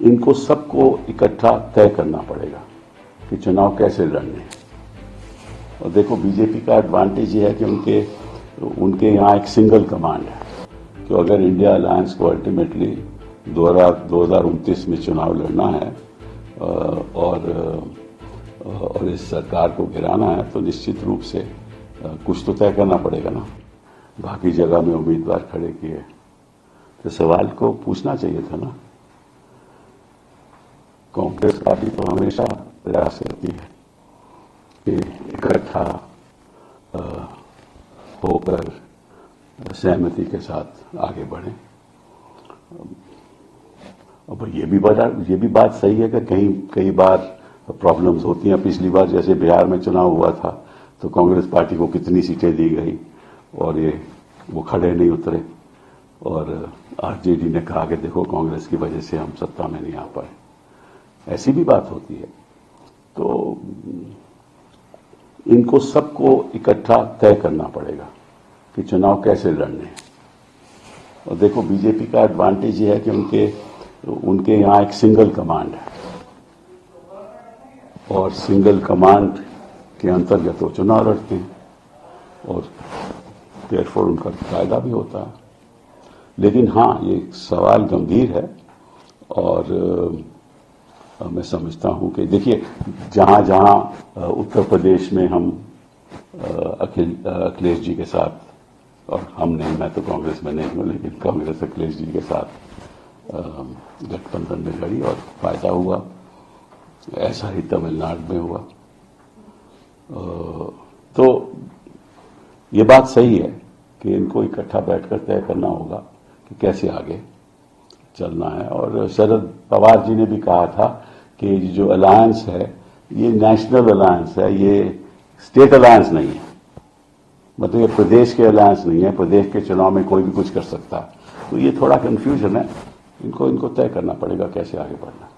इनको सबको इकट्ठा तय करना पड़ेगा कि चुनाव कैसे लड़ने हैं। और देखो, बीजेपी का एडवांटेज ये है कि उनके यहाँ एक सिंगल कमांड है कि अगर इंडिया अलायंस को अल्टीमेटली 2029 में चुनाव लड़ना है और इस सरकार को गिराना है, तो निश्चित रूप से कुछ तो तय करना पड़ेगा ना। बाकी जगह में उम्मीदवार खड़े किए तो सवाल को पूछना चाहिए था ना। कांग्रेस पार्टी तो हमेशा प्रयास करती है कि इकट्ठा होकर सहमति के साथ आगे बढ़े। अब ये भी बात सही है कि कई बार प्रॉब्लम्स होती हैं। पिछली बार जैसे बिहार में चुनाव हुआ था तो कांग्रेस पार्टी को कितनी सीटें दी गई और वो खड़े नहीं उतरे, और आरजेडी ने कहा कि देखो, कांग्रेस की वजह से हम सत्ता में नहीं आ पाए। ऐसी भी बात होती है। तो इनको सबको इकट्ठा तय करना पड़ेगा कि चुनाव कैसे लड़ने हैं। और देखो, बीजेपी का एडवांटेज ये है कि उनके यहाँ एक सिंगल कमांड है और सिंगल कमांड के अंतर्गत वो चुनाव लड़ते हैं और देयरफॉर उनका फायदा भी होता है। लेकिन हाँ, ये सवाल गंभीर है और मैं समझता हूं कि देखिए, जहां जहां उत्तर प्रदेश में हम अखिलेश जी के साथ, और हम नहीं, मैं तो कांग्रेस में नहीं हूं, लेकिन कांग्रेस अखिलेश जी के साथ गठबंधन में लड़ी और फायदा हुआ। ऐसा ही तमिलनाडु में हुआ। तो ये बात सही है कि इनको इकट्ठा बैठकर तय करना होगा कि कैसे आगे चलना है। और शरद पवार जी ने भी कहा था कि जो अलायंस है ये नेशनल अलायंस है, ये स्टेट अलायंस नहीं है। मतलब ये प्रदेश के अलायंस नहीं है, प्रदेश के चुनाव में कोई भी कुछ कर सकता है। तो ये थोड़ा कंफ्यूजन है, इनको तय करना पड़ेगा कैसे आगे बढ़ना।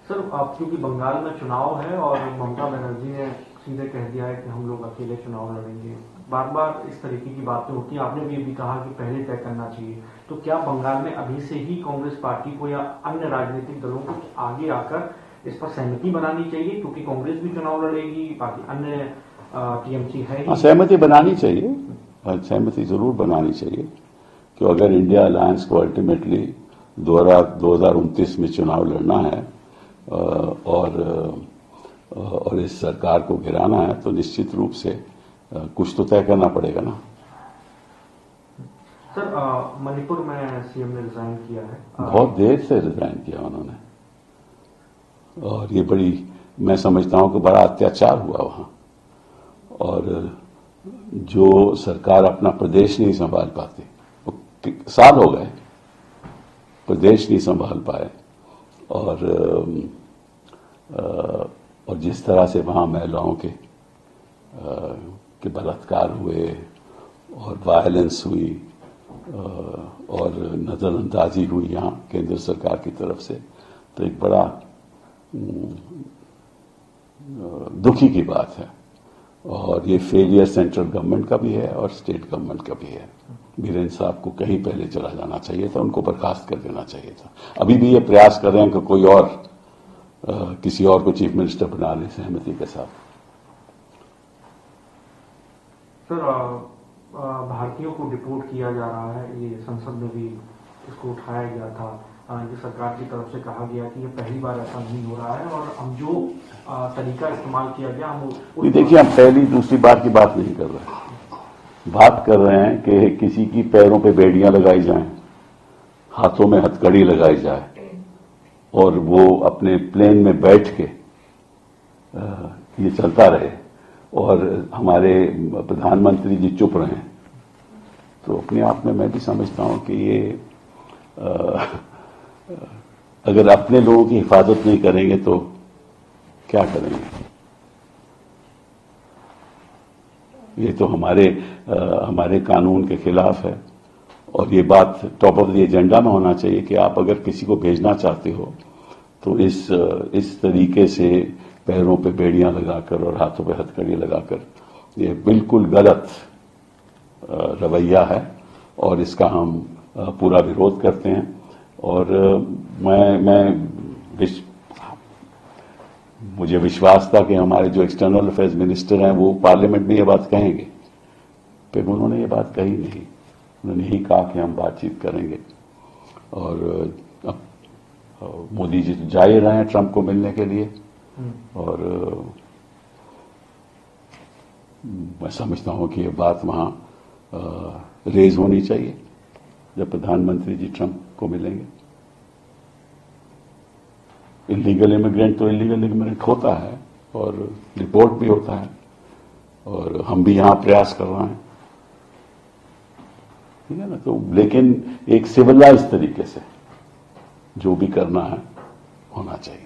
सर, आप क्योंकि बंगाल में चुनाव है और ममता बनर्जी ने सीधे कह दिया है कि हम लोग अकेले चुनाव लड़ेंगे, बार बार इस तरीके की बातें होती हैं। आपने भी कहा कि पहले तय करना चाहिए। तो क्या बंगाल में अभी से ही कांग्रेस पार्टी को या अन्य राजनीतिक दलों को आगे आकर इस पर सहमति बनानी चाहिए, क्योंकि कांग्रेस भी चुनाव लड़ेगी, बाकी अन्य टीएमसी है। सहमति बनानी चाहिए, सहमति जरूर बनानी चाहिए कि अगर इंडिया अलायंस को अल्टीमेटली 2029 में चुनाव लड़ना है और इस सरकार को गिराना है, तो निश्चित रूप से कुछ तो तय करना पड़ेगा ना। सर, मणिपुर में सीएम ने रिजाइन किया है। बहुत देर से रिजाइन किया उन्होंने, और ये मैं समझता हूं कि बड़ा अत्याचार हुआ वहां। और जो सरकार अपना प्रदेश नहीं संभाल पाती, साल हो गए प्रदेश नहीं संभाल पाए, और जिस तरह से वहां महिलाओं के बलात्कार हुए और वायलेंस हुई और नजरअंदाजी हुई यहाँ केंद्र सरकार की तरफ से, तो एक बड़ा दुखी की बात है। और ये फेलियर सेंट्रल गवर्नमेंट का भी है और स्टेट गवर्नमेंट का भी है। बीरेन साहब को कहीं पहले चला जाना चाहिए था, उनको बर्खास्त कर देना चाहिए था। अभी भी ये प्रयास कर रहे हैं कि कोई और किसी और को चीफ मिनिस्टर बना ले सहमति के साथ। सर, भारतीयों को डिपोर्ट किया जा रहा है, ये संसद में भी इसको उठाया गया था। ये सरकार की तरफ से कहा गया कि ये पहली बार ऐसा नहीं हो रहा है और हम जो तरीका इस्तेमाल किया गया हम देखिए, हम पहली दूसरी बार की बात नहीं कर रहे। बात कर रहे हैं कि किसी की पैरों पे बेड़ियां लगाई जाएं, हाथों में हथकड़ी लगाई जाए और वो अपने प्लेन में बैठ के ये चलता रहे और हमारे प्रधानमंत्री जी चुप रहे। तो अपने आप में मैं भी समझता हूं कि ये अगर अपने लोगों की हिफाजत नहीं करेंगे तो क्या करेंगे। ये तो हमारे कानून के खिलाफ है और ये बात टॉप ऑफ द एजेंडा में होना चाहिए कि आप अगर किसी को भेजना चाहते हो तो इस तरीके से पैरों पे बेड़ियां लगाकर और हाथों पे हथकड़ी लगाकर, ये बिल्कुल गलत रवैया है और इसका हम पूरा विरोध करते हैं। और मैं मुझे विश्वास था कि हमारे जो एक्सटर्नल अफेयर्स मिनिस्टर हैं वो पार्लियामेंट में ये बात कहेंगे, फिर उन्होंने ये बात कही नहीं। उन्होंने यही कहा कि हम बातचीत करेंगे। और अब मोदी जी तो जा ही रहे हैं ट्रंप को मिलने के लिए, और मैं समझता हूं कि ये बात वहां रेज होनी चाहिए जब प्रधानमंत्री जी ट्रंप को मिलेंगे। इलीगल इमिग्रेंट तो इलीगल इमिग्रेंट होता है और रिपोर्ट भी होता है, और हम भी यहां प्रयास कर रहे हैं, ठीक है ना। तो लेकिन एक सिविलाइज तरीके से जो भी करना है होना चाहिए।